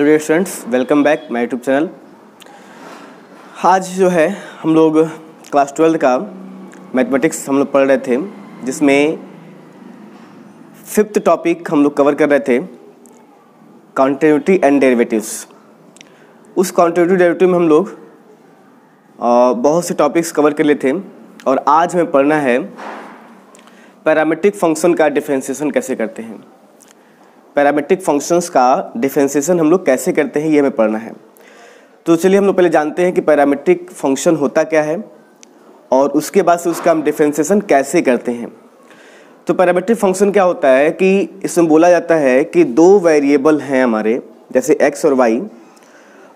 Hello dear students, welcome back my YouTube channel. आज जो है हम लोग क्लास 12 का मैथमेटिक्स हम लोग पढ़ रहे थे, जिसमें 5th टॉपिक हम लोग कवर कर रहे थे, कॉन्टिन्यूटी एंड डेरिवेटिव्स। उस कॉन्टिन्यूटी डेरिवेटिव में हम लोग बहुत से टॉपिक्स कवर कर लिए थे और आज हमें पढ़ना है पैरामीट्रिक फंक्शन का डिफरेंशिएशन कैसे करते हैं। पैरामीट्रिक फंक्शंस का डिफरेंशिएशन हम लोग कैसे करते हैं, ये हमें पढ़ना है। तो चलिए हम लोग पहले जानते हैं कि पैरामीट्रिक फंक्शन होता क्या है और उसके बाद से उसका हम डिफरेंशिएशन कैसे करते हैं। तो पैरामीट्रिक फंक्शन क्या होता है कि इसमें बोला जाता है कि दो वेरिएबल हैं हमारे, जैसे x और y,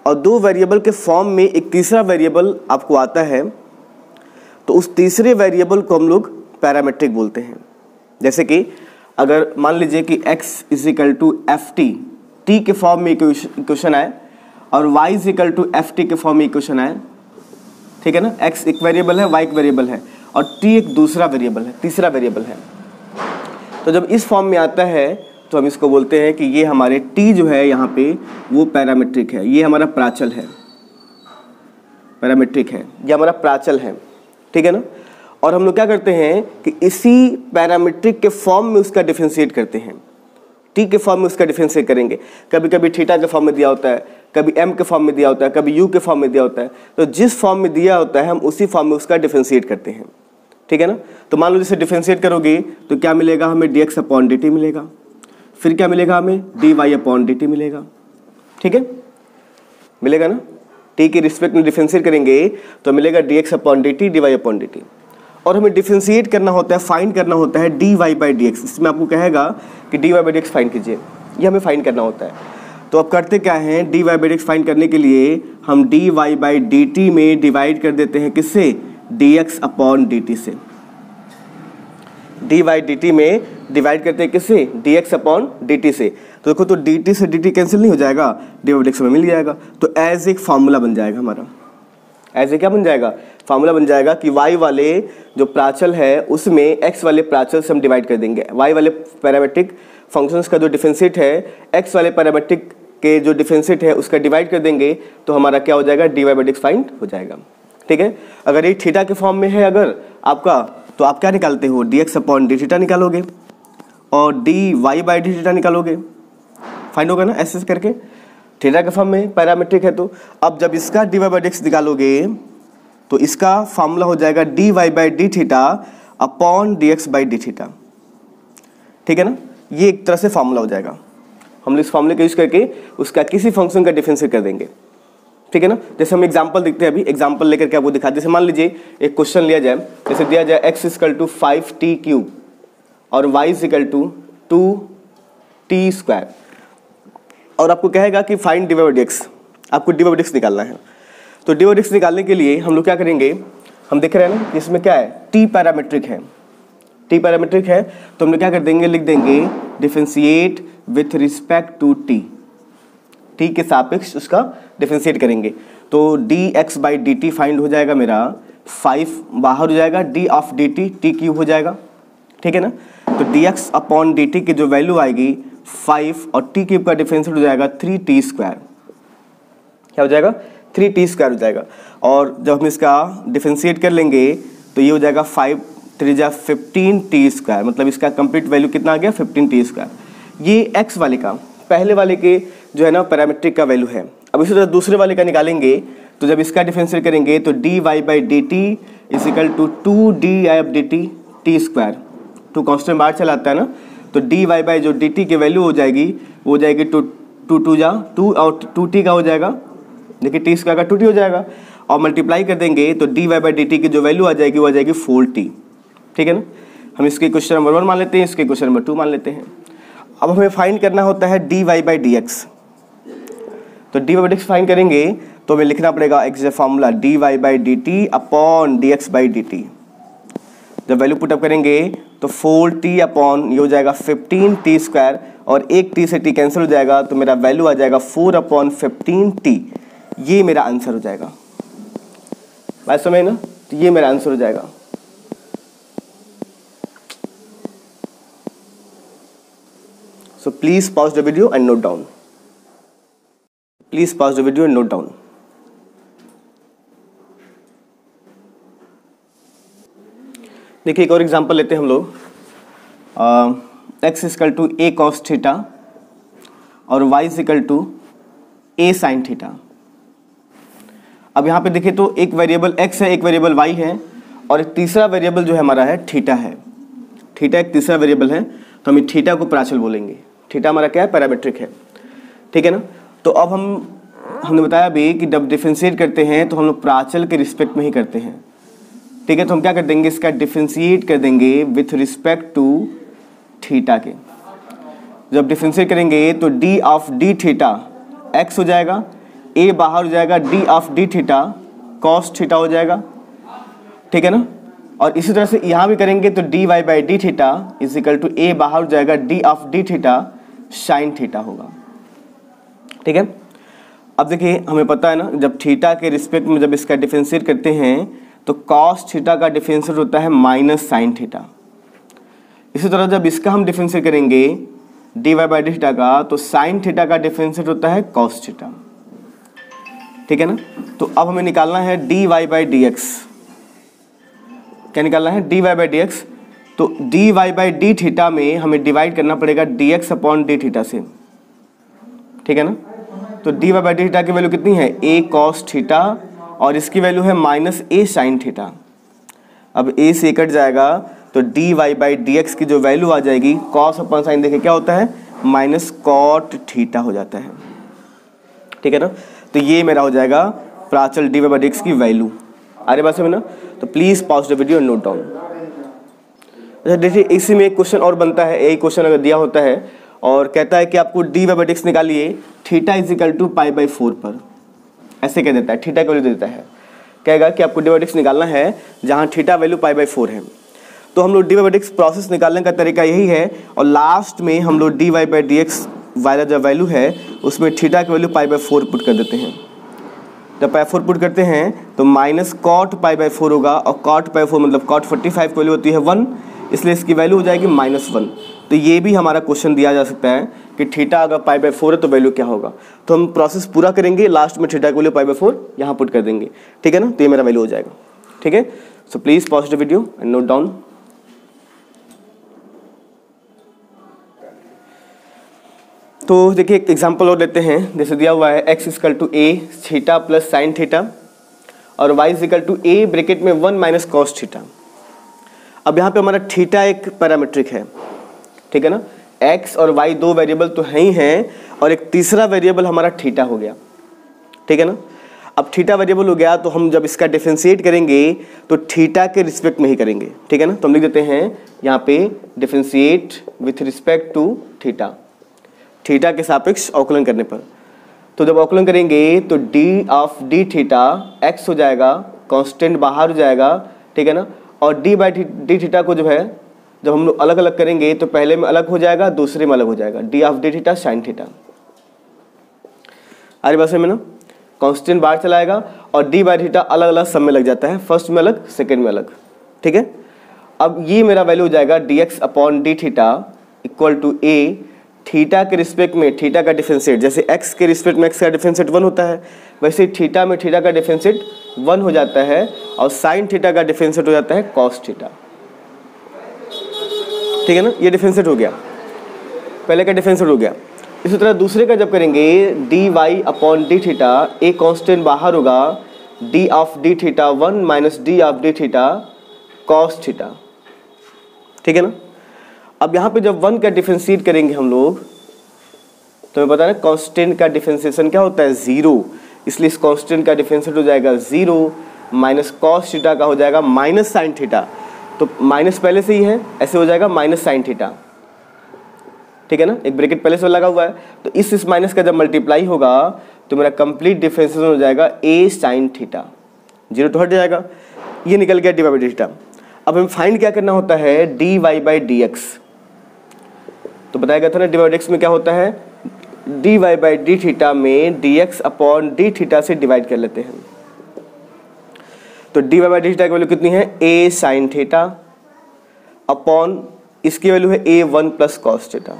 और दो वेरिएबल के फॉर्म में एक तीसरा वेरिएबल आपको आता है, तो उस तीसरे वेरिएबल को हम लोग पैरामीट्रिक बोलते हैं। जैसे कि अगर मान लीजिए कि x = ft, t के फॉर्म में इक्वेशन आए और y = ft के फॉर्म में इक्वेशन आए, ठीक है ना। x एक वेरिएबल है, y एक वेरिएबल है और t एक दूसरा वेरिएबल है, तीसरा वेरिएबल है। तो जब इस फॉर्म में आता है तो हम इसको बोलते हैं कि ये हमारे t जो है यहाँ पे वो पैरामीट्रिक है, ये हमारा प्राचल है, पैरामीट्रिक है, ये हमारा प्राचल है, ठीक है ना। और हम लोग क्या करते हैं कि इसी पैरामीट्रिक के फॉर्म में उसका डिफरेंशिएट करते हैं, टी के फॉर्म में उसका डिफरेंशिएट करेंगे। कभी कभी थीटा के फॉर्म में दिया होता है, कभी एम के फॉर्म में दिया होता है, कभी यू के फॉर्म में दिया होता है। तो जिस फॉर्म में दिया होता है हम उसी फॉर्म में उसका डिफरेंशिएट करते हैं, ठीक है ना। तो मान लो जैसे डिफरेंशिएट करोगे तो क्या मिलेगा हमें, dx/dt मिलेगा, फिर क्या मिलेगा हमें, dy/dt मिलेगा, ठीक है, मिलेगा ना। टी के रिस्पेक्ट में डिफरेंशिएट करेंगे तो मिलेगा dx/dt, dy/dt। और हमें डिफरेंशिएट करना होता है, फाइंड करना होता है dy/dx। इसमें आपको कहेगा कि dy/dx फाइंड कीजिए, ये हमें फाइंड करना होता है। तो अब करते क्या हैं, dy/dx फाइंड करने के लिए हम dy/dt में डिवाइड कर देते हैं, किससे, dx/dt से। dy/dt में डिवाइड करते हैं किससे, dx/dt से। तो देखो, तो dt से dt कैंसिल नहीं हो जाएगा, dy/dx में मिल जाएगा। तो एज एक फार्मूला बन जाएगा हमारा, ऐसे क्या बन जाएगा, फार्मूला बन जाएगा कि y वाले जो प्राचल है उसमें x वाले प्राचल से हम डिवाइड कर देंगे। y वाले पैरामीट्रिक फंक्शंस का जो डिफरेंशिएट है x वाले पैरामीट्रिक के जो डिफरेंशिएट है उसका डिवाइड कर देंगे, तो हमारा क्या हो जाएगा, dy/dx फाइंड हो जाएगा, ठीक है। अगर ये थीटा के फॉर्म में है अगर आपका, तो आप क्या निकालते हो, dx/dθ निकालोगे और dy/dθ निकालोगे, फाइंड होगा ना ऐसे करके। थीटा के फॉर्म में पैरामीट्रिक है, तो अब जब इसका dy/dx निकालोगे तो इसका फार्मूला हो जाएगा dy/dθ/dx/dθ, ठीक है ना। ये एक तरह से फार्मूला हो जाएगा। हम इस फार्मूले का यूज करके उसका किसी फंक्शन का डिफरेंशिएट कर देंगे, ठीक है ना। जैसे हम एग्जांपल देखते हैं, अभी एग्जांपल लेकर के आपको दिखा। जैसे मान लीजिए एक क्वेश्चन लिया जाए, जैसे दिया जाए x = 5t³ और y = 2t², और आपको कहेगा कि फाइंड dy/dx, आपको dy/dx निकालना है। तो dy/dx निकालने के लिए हम लोग क्या करेंगे, हम देख रहे हैं ना इसमें क्या है, t पैरामीट्रिक है, t पैरामीट्रिक है, तो हम लोग क्या कर देंगे, लिख देंगे differentiate with respect to t, t के सापेक्ष उसका डिफरेंशिएट करेंगे। तो dx/dt फाइंड हो जाएगा मेरा, 5 बाहर हो जाएगा, d/dt t³ हो जाएगा, ठीक है ना। तो dx/dt की जो वैल्यू आएगी 5 और t³ का डिफरेंशिएट हो जाएगा 3t², क्या हो जाएगा, 3t² हो जाएगा। और जब हम इसका डिफरेंशिएट कर लेंगे तो ये हो जाएगा 5 3 जा 15t², मतलब इसका कंप्लीट वैल्यू कितना आ गया, 15t²। ये x वाले का, पहले वाले के जो है ना पैरामीट्रिक का वैल्यू है। अब इसी तरह दूसरे वाले का निकालेंगे, तो जब इसका डिफरेंशिएट करेंगे तो dy/dt = 2dy/dt t², to constant बाहर चला आता है ना, तो dy/dt की वैल्यू हो जाएगी, वो हो जाएगी 2 जा 2 और 2t का हो जाएगा, देखिए t² का 2t हो जाएगा, और मल्टीप्लाई कर देंगे तो dy/dt की जो वैल्यू आ जाएगी वो आ जाएगी 4t, ठीक है ना। हम इसके क्वेश्चन नंबर 1 मान लेते हैं, इसके क्वेश्चन नंबर 2 मान लेते हैं। अब हमें फाइंड करना होता है dy/dx। तो dy/dx फाइंड करेंगे तो हमें लिखना पड़ेगा एग्जैक्ट फार्मूला dy/dt/dx/dt। जब वैल्यू पुटअप करेंगे तो 4t ये हो जाएगा 15t² और एक t से t कैंसिल हो जाएगा, तो मेरा वैल्यू आ जाएगा 4/15t। ये मेरा आंसर हो जाएगा, बात समझे ना, तो ये मेरा आंसर हो जाएगा। So please pause the video and note down. Please pause the video and note down. देखिए एक और एग्जांपल लेते हैं हम लोग। x equal to a cos theta और y equal to a sin theta. अब यहाँ पे देखिए तो एक वेरिएबल x है, एक वेरिएबल y है और एक तीसरा वेरिएबल जो है हमारा है थीटा है। थीटा एक तीसरा वेरिएबल है, तो हम थीटा को प्राचल बोलेंगे। थीटा हमारा क्या है, पैरामीट्रिक है, ठीक है ना। तो अब हमने बताया भी कि जब डिफरेंशिएट करते हैं तो हम लोग प्राचल के रिस्पेक्ट में ही करते हैं, ठीक है। तो हम क्या कर देंगे, इसका डिफरेंशिएट कर देंगे विथ रिस्पेक्ट टू थीटा के। जब डिफरेंशिएट करेंगे तो D of d theta x हो जाएगा, ए बाहर हो जाएगा, d of d theta cos theta हो जाएगा, ठीक है ना। और इसी तरह से यहाँ भी करेंगे तो d y by d theta is equal to a बाहर हो जाएगा, d of d theta sine theta होगा, ठीक है। अब देखिए हमें पता है ना, जब थीटा के रिस्पेक्ट में जब इसका डिफरेंशिएट करते हैं तो कॉस थीटा का डिफरेंशिएट होता है माइनस साइन थीटा। इसी तरह जब इसका हम डिफरेंशिएट करेंगे d y by d theta का तो साइन थीटा का डिफरेंशिएट होता है कॉस थीटा, ठीक है ना। तो अब हमें निकालना है d y by d x. क्या निकालना है, d y by d x. तो d y by d theta में हमें डिवाइड करना पड़ेगा d x upon d theta से, ठीक है ना। तो d y by d theta की वैल्यू कितनी है, ए कॉस थीटा और इसकी वैल्यू है माइनस ए साइन थीटा। अब ए से कट जाएगा तो d y by d x की जो वैल्यू आ जाएगी कॉस अपॉन साइन, देखिए क्या होता है, माइनस कॉट थीटा हो जाता है, ठीक है ना। तो ये मेरा हो जाएगा प्राचल d y by d x की वैल्यू। आ रही बात समझ ना। तो please pause the video and note down. अच्छा देखिए इसी में एक क्वेश्चन और बनता है, यही क्वेश्चन अगर दिया होता है और कहता है कि आपको d y by d x निकालिए theta is equal to pi by 4 पर, ऐसे कह देता है, थीटा की वैल्यू देता है, कहेगा कि आपको d y by d x निकालना है जहाँ थीटा वैल्यू पाई बाई 4 है। तो हम लोग d y by d x process निकालने का तरीका यही है और लास्ट में हम लोग d y by d x वाला जो वैल्यू है उसमें थीटा की वैल्यू पाई बाई 4 पुट कर देते हैं। जब पाई 4 पुट करते हैं तो माइनस कॉट पाई बाई 4 होगा और कॉट पाई 4 मतलब कॉट 45 की वैल्यू होती है 1, इसलिए इसकी वैल्यू हो जाएगी -1। तो ये भी हमारा क्वेश्चन दिया जा सकता है कि थीटा अगर पाई बाई 4 है तो वैल्यू क्या होगा। तो हम प्रोसेस पूरा करेंगे, लास्ट में थीटा की वैल्यू पाई बाई 4 यहाँ पुट कर देंगे, ठीक है ना। तो ये मेरा वैल्यू हो जाएगा, ठीक है। So please pause the video and note down. तो देखिए एक एग्जांपल और लेते हैं, जैसे दिया हुआ है x equal to a theta plus sine theta और y equal to a bracket में 1 माइनस कॉस थीटा। अब यहाँ पे हमारा थीटा एक पैरामीट्रिक है, ठीक है ना। x और y दो वेरिएबल तो हैं ही हैं और एक तीसरा वेरिएबल हमारा थीटा हो गया, ठीक है ना। अब थीटा वेरिएबल हो गया तो हम जब इसका डिफरेंशिएट करेंगे तो थीटा के रिस्पेक्ट में ही करेंगे, ठीक है ना। तो हम लिख देते हैं यहाँ पे differentiate with respect to theta, theta के सापेक्ष अवकलन करने पर। तो जब अवकलन करेंगे तो D of d theta x हो जाएगा, कांस्टेंट बाहर हो जाएगा, ठीक है ना। और डी बाई डी थीटा को जो है जब हम लोग अलग अलग करेंगे तो पहले में अलग हो जाएगा, दूसरे में अलग हो जाएगा, d of d theta sine theta. आरी बात में ना, कांस्टेंट बाहर चलाएगा और डी बाई थीटा अलग अलग सब में लग जाता है, फर्स्ट में अलग सेकेंड में अलग, ठीक है। अब ये मेरा वैल्यू हो जाएगा d x upon d theta equal to a theta के रिस्पेक्ट में थीटा का डिफरेंशिएट, जैसे x के रिस्पेक्ट में x का डिफरेंशिएट 1 होता है वैसे थीटा में थीटा का डिफरेंशिएट 1 हो जाता है और साइन थीटा का डिफरेंशिएट हो जाता है कॉस थीटा, ठीक है ना। ये डिफरेंशिएट हो गया, पहले का डिफरेंशिएट हो गया। इसी तरह दूसरे का जब करेंगे d y upon d theta, a constant बाहर होगा, d of d theta 1 minus d of d theta cos theta, ठीक है ना। अब यहाँ पे जब 1 का डिफरेंशिएट करेंगे हम लोग तो हमें पता है ना कांस्टेंट का डिफरेंशिएशन क्या होता है 0, इसलिए इस कांस्टेंट का डिफरेंशिएट हो जाएगा 0 माइनस कॉस थीटा का हो जाएगा माइनस साइन थीटा। तो माइनस पहले से ही है, ऐसे हो जाएगा माइनस साइन थीटा, ठीक है ना। एक ब्रैकेट पहले से लगा हुआ है तो इस माइनस का जब मल्टीप्लाई होगा तो मेरा कंप्लीट डिफरेंशिएशन हो जाएगा ए साइन थीटा, 0 तो हट जाएगा, ये निकल गया d y by d theta. अब हमें फाइंड क्या करना होता है, d y by d x. तो बताया गया था ना डी वाई डी एक्स में क्या होता है, d y by d theta में d x upon d theta से डिवाइड कर लेते हैं। तो d y by d theta की वैल्यू कितनी है, ए साइन थीटा अपॉन इसकी वैल्यू है ए 1 प्लस कॉस थीटा।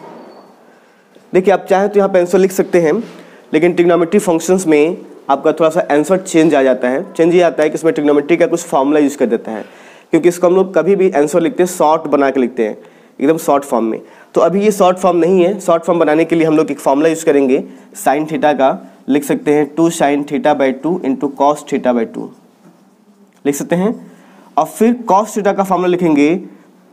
देखिए आप चाहें तो यहाँ पे आंसर लिख सकते हैं, लेकिन ट्रिग्नोमेट्री फंक्शंस में आपका थोड़ा सा आंसर चेंज आ जाता है। चेंज ये आता है कि इसमें ट्रिग्नोमेट्री का कुछ फॉर्मूला यूज़ कर देता है, क्योंकि इसको हम लोग कभी भी आंसर लिखते हैं शॉर्ट बना के लिखते हैं, एकदम शॉर्ट फॉर्म में। तो अभी ये शॉर्ट फॉर्म नहीं है। शॉर्ट फॉर्म बनाने के लिए हम लोग एक फॉर्मूला यूज़ करेंगे साइन थीटा का। लिख सकते हैं 2 sin θ/2 इंटू कॉस θ/2 लिख सकते हैं। और फिर कॉस थीटा का फॉर्मूला लिखेंगे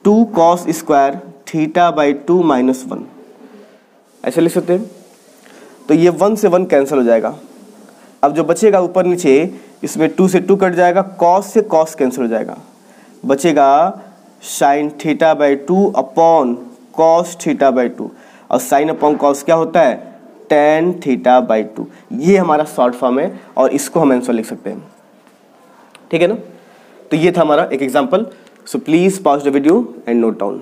2 cos स्क्वायर θ/2 - 1, ऐसे लिख सकते हैं। तो ये 1 से 1 कैंसिल हो जाएगा। अब जो बचेगा ऊपर नीचे, इसमें 2 से 2 कट जाएगा, कॉस से कॉस कैंसिल हो जाएगा, बचेगा साइन θ/2 अपॉन कॉस θ/2, और साइन अपॉन कॉस क्या होता है, tan θ/2। ये हमारा शॉर्ट फॉर्म है और इसको हम आंसर लिख सकते हैं, ठीक है ना। तो ये था हमारा एक example. So please pause the video and note down.